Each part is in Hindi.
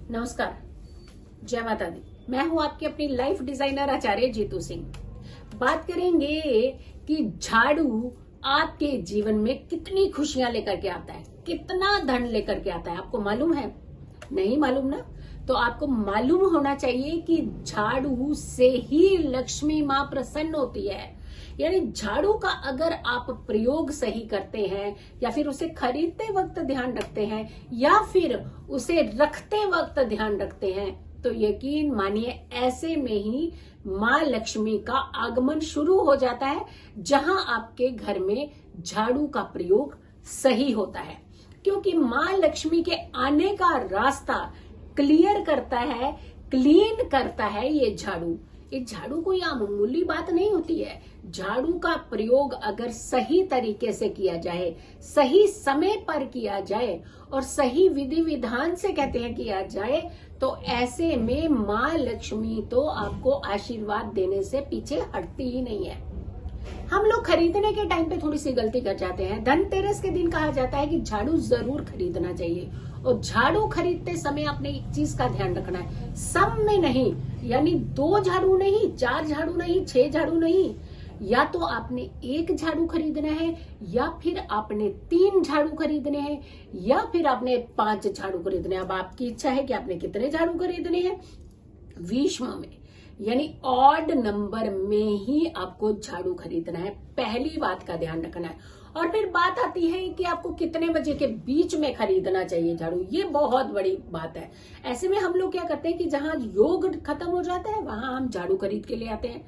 नमस्कार, जय माता दी। मैं हूं आपकी अपनी लाइफ डिजाइनर आचार्य जीतू सिंह। बात करेंगे कि झाड़ू आपके जीवन में कितनी खुशियां लेकर के आता है, कितना धन लेकर के आता है। आपको मालूम है? नहीं मालूम ना? तो आपको मालूम होना चाहिए कि झाड़ू से ही लक्ष्मी माँ प्रसन्न होती है। यानी झाड़ू का अगर आप प्रयोग सही करते हैं या फिर उसे खरीदते वक्त ध्यान रखते हैं या फिर उसे रखते वक्त ध्यान रखते हैं तो यकीन मानिए ऐसे में ही माँ लक्ष्मी का आगमन शुरू हो जाता है, जहां आपके घर में झाड़ू का प्रयोग सही होता है। क्योंकि माँ लक्ष्मी के आने का रास्ता क्लियर करता है, क्लीन करता है ये झाड़ू। ये झाड़ू कोई मामूली बात नहीं होती है। झाड़ू का प्रयोग अगर सही तरीके से किया जाए, सही समय पर किया जाए और सही विधि विधान से कहते हैं किया जाए, तो ऐसे में माँ लक्ष्मी तो आपको आशीर्वाद देने से पीछे हटती ही नहीं है। हम लोग खरीदने के टाइम पे थोड़ी सी गलती कर जाते हैं। धनतेरस के दिन कहा जाता है कि झाड़ू जरूर खरीदना चाहिए, और झाड़ू खरीदते समय आपने एक चीज का ध्यान रखना है, सब में नहीं, यानी 2 झाड़ू नहीं, 4 झाड़ू नहीं, 6 झाड़ू नहीं, या तो आपने 1 झाड़ू खरीदना है या फिर आपने 3 झाड़ू खरीदने हैं या फिर आपने 5 झाड़ू खरीदने हैं। अब आपकी इच्छा है कि आपने कितने झाड़ू खरीदने हैं। विश्व में यानी ऑड नंबर में ही आपको झाड़ू खरीदना है, पहली बात का ध्यान रखना है। और फिर बात आती है कि आपको कितने बजे के बीच में खरीदना चाहिए झाड़ू, ये बहुत बड़ी बात है। ऐसे में हम लोग क्या करते हैं कि जहां योग खत्म हो जाता है वहां हम झाड़ू खरीद के ले आते हैं।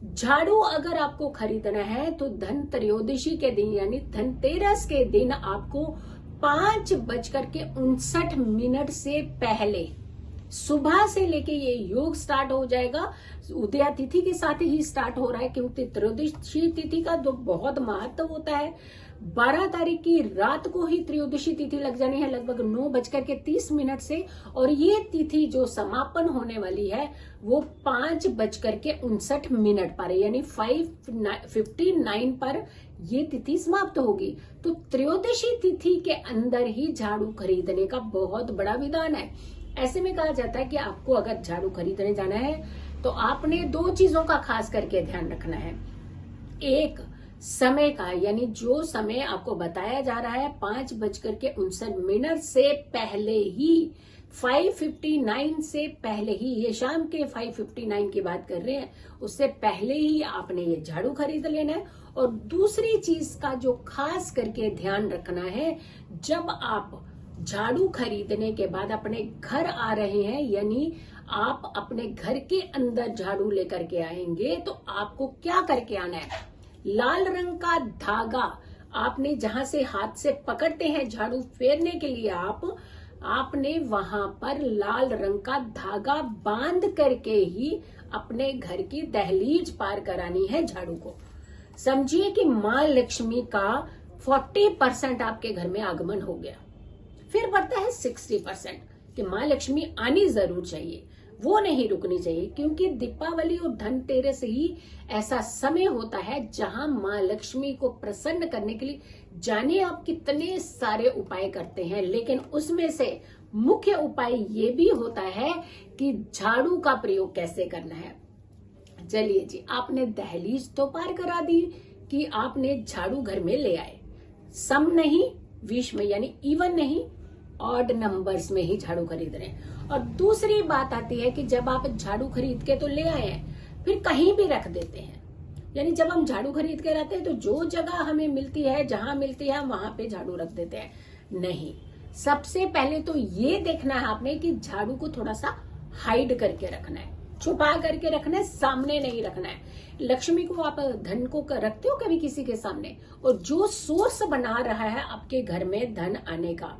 झाड़ू अगर आपको खरीदना है तो धन त्रयोदशी के दिन यानी धनतेरस के दिन आपको 5:59 से पहले सुबह से लेके ये योग स्टार्ट हो जाएगा। उदया तिथि के साथ ही स्टार्ट हो रहा है, क्योंकि त्रयोदशी तिथि का तो बहुत महत्व होता है। 12 तारीख की रात को ही त्रयोदशी तिथि लग जानी है, लगभग 9:30 से, और ये तिथि जो समापन होने वाली है वो 5:59 पर, यानी 5:59 पर ये तिथि समाप्त होगी। तो त्रयोदशी तिथि के अंदर ही झाड़ू खरीदने का बहुत बड़ा विधान है। ऐसे में कहा जाता है कि आपको अगर झाड़ू खरीदने जाना है तो आपने 2 चीजों का खास करके ध्यान रखना है। एक, समय का, यानी जो समय आपको बताया जा रहा है 5:59 से पहले ही, 5:59 से पहले ही, ये शाम के 5:59 की बात कर रहे हैं, उससे पहले ही आपने ये झाड़ू खरीद लेना है। और दूसरी चीज का जो खास करके ध्यान रखना है, जब आप झाड़ू खरीदने के बाद अपने घर आ रहे हैं, यानी आप अपने घर के अंदर झाड़ू लेकर के आएंगे, तो आपको क्या करके आना है। लाल रंग का धागा आपने जहां से हाथ से पकड़ते हैं झाड़ू फेरने के लिए, आपने वहां पर लाल रंग का धागा बांध करके ही अपने घर की दहलीज पार करानी है झाड़ू को। समझिए कि माँ लक्ष्मी का 40% आपके घर में आगमन हो गया। फिर बढ़ता है 60% कि माँ लक्ष्मी आनी जरूर चाहिए, वो नहीं रुकनी चाहिए, क्योंकि दीपावली और धनतेरस ही ऐसा समय होता है जहां माँ लक्ष्मी को प्रसन्न करने के लिए जाने आप कितने सारे उपाय करते हैं, लेकिन उसमें से मुख्य उपाय ये भी होता है कि झाड़ू का प्रयोग कैसे करना है। चलिए जी, आपने दहलीज तो पार करा दी कि आपने झाड़ू घर में ले आए, सम नहीं, विषम यानी इवन नहीं, ऑड नंबर्स में ही झाड़ू खरीद रहे हैं। और दूसरी बात आती है कि जब आप झाड़ू खरीद के तो ले आए हैं, फिर कहीं भी रख देते हैं। यानी जब हम झाड़ू खरीद के लाते हैं तो जो जगह हमें मिलती है, जहां मिलती है, वहां पे झाड़ू रख देते हैं। नहीं, सबसे पहले तो ये देखना है आपने कि झाड़ू को थोड़ा सा हाइड करके रखना है, छुपा करके रखना है, सामने नहीं रखना है। लक्ष्मी को आप धन को रखते हो कभी किसी के सामने, और जो सोर्स बना रहा है आपके घर में धन आने का,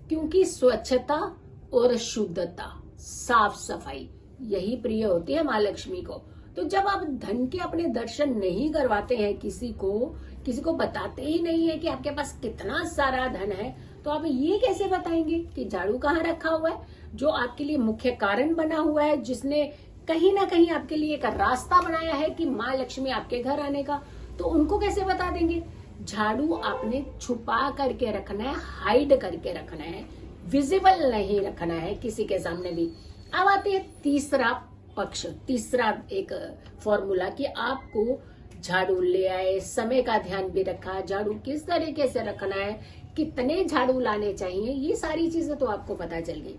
क्योंकि स्वच्छता और शुद्धता, साफ सफाई, यही प्रिय होती है माँ लक्ष्मी को। तो जब आप धन के अपने दर्शन नहीं करवाते हैं, किसी को बताते ही नहीं है कि आपके पास कितना सारा धन है, तो आप ये कैसे बताएंगे कि झाड़ू कहाँ रखा हुआ है, जो आपके लिए मुख्य कारण बना हुआ है, जिसने कहीं ना कहीं आपके लिए एक रास्ता बनाया है कि माँ लक्ष्मी आपके घर आने का, तो उनको कैसे बता देंगे। झाड़ू आपने छुपा करके रखना है, हाइड करके रखना है, विजिबल नहीं रखना है किसी के सामने भी। अब आते हैं तीसरा पक्ष, तीसरा एक फॉर्मूला कि आपको झाड़ू ले आए, समय का ध्यान भी रखा, झाड़ू किस तरीके से रखना है, कितने झाड़ू लाने चाहिए, ये सारी चीजें तो आपको पता चल गई।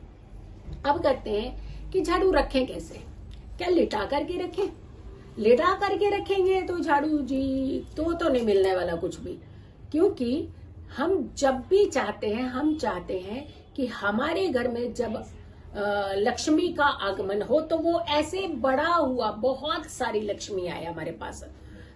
अब करते हैं कि झाड़ू रखें कैसे। क्या लिटा करके रखें? लिटा करके रखेंगे तो झाड़ू जी तो नहीं मिलने वाला कुछ भी, क्योंकि हम जब भी चाहते हैं, हम चाहते हैं कि हमारे घर में जब लक्ष्मी का आगमन हो तो वो ऐसे बड़ा हुआ बहुत सारी लक्ष्मी आए हमारे पास।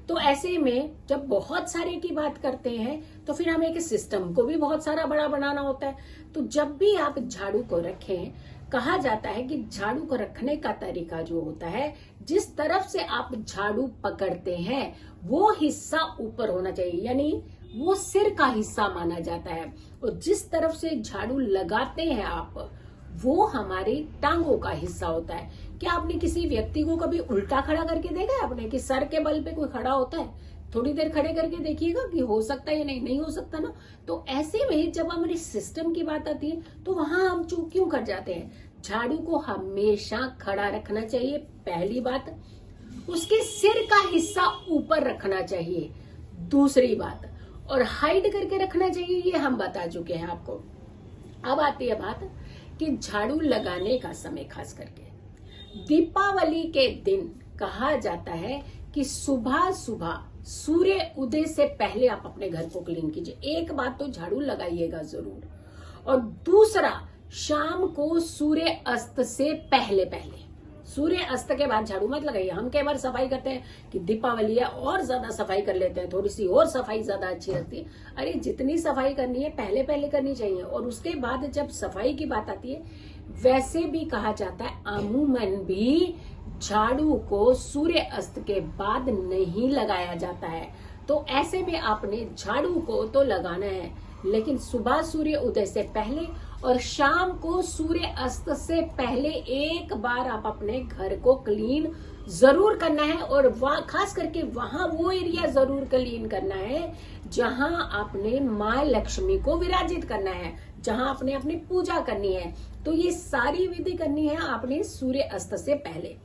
तो ऐसे में जब बहुत सारे की बात करते हैं तो फिर हमें एक सिस्टम को भी बहुत सारा बड़ा बनाना होता है। तो जब भी आप झाड़ू को रखें, कहा जाता है कि झाड़ू को रखने का तरीका जो होता है, जिस तरफ से आप झाड़ू पकड़ते हैं वो हिस्सा ऊपर होना चाहिए, यानी वो सिर का हिस्सा माना जाता है। और जिस तरफ से झाड़ू लगाते हैं आप, वो हमारी टांगों का हिस्सा होता है। क्या आपने किसी व्यक्ति को कभी उल्टा खड़ा करके देखा है आपने कि सर के बल पे कोई खड़ा होता है? थोड़ी देर खड़े करके देखिएगा कि हो सकता है या नहीं हो सकता ना। तो ऐसे में जब हमारे सिस्टम की बात आती है तो वहां हम चूक क्यों कर जाते हैं? झाड़ू को हमेशा खड़ा रखना चाहिए, पहली बात। उसके सिर का हिस्सा ऊपर रखना चाहिए, दूसरी बात। और हाइड करके रखना चाहिए, ये हम बता चुके हैं आपको। अब आती है बात कि झाड़ू लगाने का समय, खास करके दीपावली के दिन कहा जाता है कि सुबह सुबह सूर्य उदय से पहले आप अपने घर को क्लीन कीजिए। एक बात तो झाड़ू लगाइएगा जरूर, और दूसरा शाम को सूर्य अस्त से पहले पहले। सूर्य अस्त के बाद झाड़ू मत लगाइए। हम कई बार सफाई करते हैं कि दीपावली है और ज्यादा सफाई कर लेते हैं, थोड़ी सी और सफाई ज्यादा अच्छी लगती है। अरे जितनी सफाई करनी है पहले पहले करनी चाहिए, और उसके बाद जब सफाई की बात आती है, वैसे भी कहा जाता है अमूमन भी झाड़ू को सूर्य अस्त के बाद नहीं लगाया जाता है। तो ऐसे में आपने झाड़ू को तो लगाना है, लेकिन सुबह सूर्य उदय से पहले और शाम को सूर्य अस्त से पहले एक बार आप अपने घर को क्लीन जरूर करना है। और खास करके वहां वो एरिया जरूर क्लीन करना है जहां आपने माँ लक्ष्मी को विराजित करना है, जहां आपने अपनी पूजा करनी है। तो ये सारी विधि करनी है आपने सूर्य अस्त से पहले।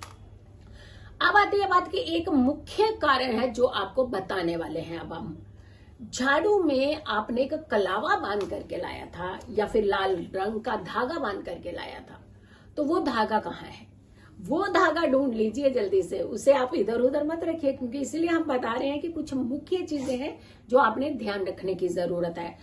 अब आती है बात कि एक मुख्य कारण है जो आपको बताने वाले हैं अब हम। झाड़ू में आपने एक कलावा बांध करके लाया था या फिर लाल रंग का धागा बांध करके लाया था, तो वो धागा कहाँ है? वो धागा ढूंढ लीजिए जल्दी से, उसे आप इधर उधर मत रखिए, क्योंकि इसलिए हम बता रहे हैं कि कुछ मुख्य चीजें हैं जो आपने ध्यान रखने की जरूरत है।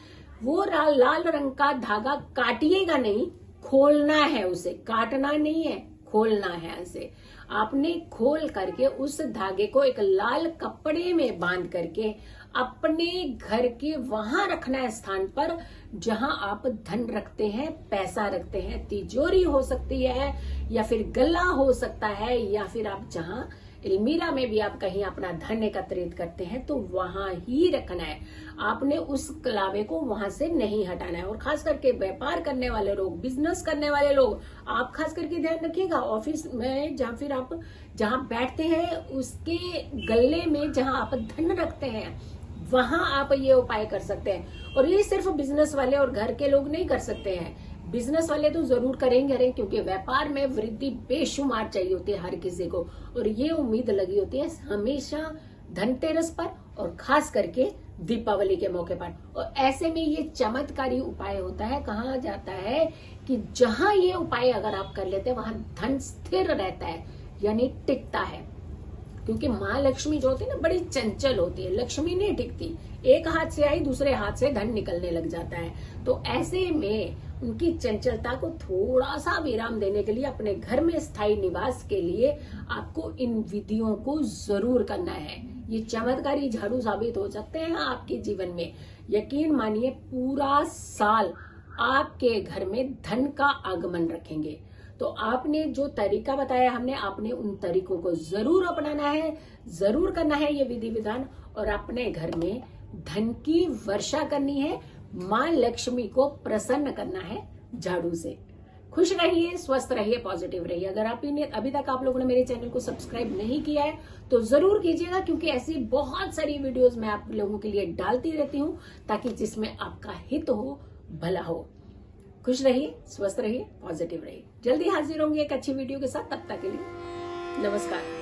वो लाल रंग का धागा काटिएगा नहीं, खोलना है उसे, काटना नहीं है, खोलना है उसे। आपने खोल करके उस धागे को एक लाल कपड़े में बांध करके अपने घर के वहां रखना है स्थान पर जहां आप धन रखते हैं, पैसा रखते हैं। तिजोरी हो सकती है या फिर गल्ला हो सकता है, या फिर आप जहां अलमीरा में भी आप कहीं अपना धन एकत्रित करते हैं तो वहां ही रखना है। आपने उस कलावे को वहां से नहीं हटाना है। और खास करके व्यापार करने वाले लोग, बिजनेस करने वाले लोग, आप खास करके ध्यान रखिएगा, ऑफिस में जहां फिर आप जहां बैठते हैं उसके गल्ले में जहां आप धन रखते हैं वहां आप ये उपाय कर सकते हैं। और ये सिर्फ बिजनेस वाले और घर के लोग नहीं कर सकते हैं, बिजनेस वाले तो जरूर करेंगे, क्योंकि व्यापार में वृद्धि बेशुमार चाहिए होती है हर किसी को, और ये उम्मीद लगी होती है हमेशा धनतेरस पर और खास करके दीपावली के मौके पर। और ऐसे में ये चमत्कारी उपाय होता है। कहा जाता है कि जहां ये उपाय अगर आप कर लेते हैं वहां धन स्थिर रहता है, यानी टिकता है। क्योंकि माँ लक्ष्मी जो होती है ना, बड़ी चंचल होती है, लक्ष्मी नहीं टिकती, एक हाथ से आई दूसरे हाथ से धन निकलने लग जाता है। तो ऐसे में उनकी चंचलता को थोड़ा सा विराम देने के लिए, अपने घर में स्थायी निवास के लिए आपको इन विधियों को जरूर करना है। ये चमत्कारी झाड़ू साबित हो सकते हैं आपके जीवन में। यकीन मानिए पूरा साल आपके घर में धन का आगमन रखेंगे। तो आपने जो तरीका बताया हमने, आपने उन तरीकों को जरूर अपनाना है, जरूर करना है ये विधि विधान, और अपने घर में धन की वर्षा करनी है, माँ लक्ष्मी को प्रसन्न करना है झाड़ू से। खुश रहिए, स्वस्थ रहिए, पॉजिटिव रहिए। अगर आपने अभी तक आप लोगों ने मेरे चैनल को सब्सक्राइब नहीं किया है तो जरूर कीजिएगा, क्योंकि ऐसी बहुत सारी वीडियोस मैं आप लोगों के लिए डालती रहती हूँ ताकि जिसमें आपका हित हो, भला हो। खुश रहिए, स्वस्थ रहिए, पॉजिटिव रहिए। जल्दी हाजिर होंगे एक अच्छी वीडियो के साथ। तब तक के लिए नमस्कार।